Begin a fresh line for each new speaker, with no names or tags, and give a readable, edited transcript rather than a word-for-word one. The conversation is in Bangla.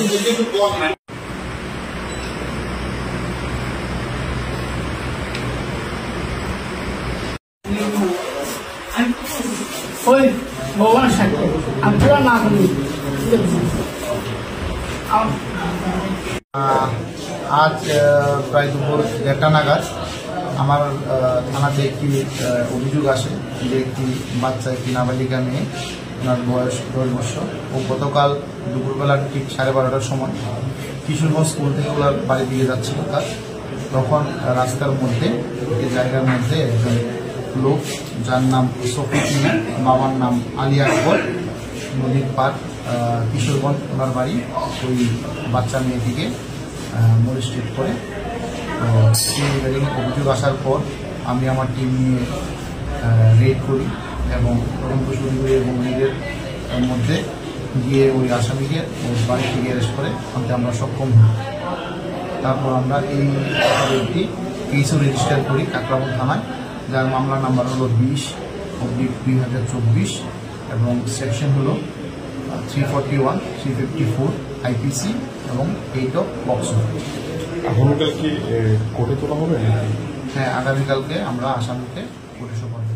ওই ভগবানের সাথে আমি পুরো না করি।
আজ প্রায় দুপুর 1:30 নাগাদ আমার থানাতে একটি অভিযোগ আসে যে একটি বাচ্চা, একটি নাবালিকা মেয়ে, ওনার বয়স 10 বছর। ও গতকাল দুপুরবেলা ঠিক 12:30টার সময় কিশোরগঞ্জ স্কুল থেকে ওনার বাড়ি দিয়ে যাচ্ছিল তার। তখন রাস্তার মধ্যে একটি জায়গার মধ্যে একজন লোক, যার নাম শফিক মিয়া, বাবার নাম আলী আকবর, নদীর পার কিশোরগঞ্জ ওনার বাড়ি, ওই বাচ্চা মেয়েটিকে মোলেস্টেড করে। সেই অভিযোগ আসার পর আমি আমার টিম নিয়ে রেড করি এবং তদন্ত শুরু করি এবং রেডের মধ্যে গিয়ে ওই আসামিকে ওই বাড়ি থেকে অ্যারেস্ট করে আনতে আমরা সক্ষম হই। তারপর আমরা এই একটি কেসও রেজিস্টার করি কাকরাবন থানায়, যার মামলা নাম্বার হলো 20/2024 এবং সেকশন হলো 341, 354 IPC এবং 8 অফ পক্সো।
আগামীকাল কি কোর্টে তোলা হবে?
হ্যাঁ, আগামীকালকে আমরা আসামিকে কোর্টে সোপর্দ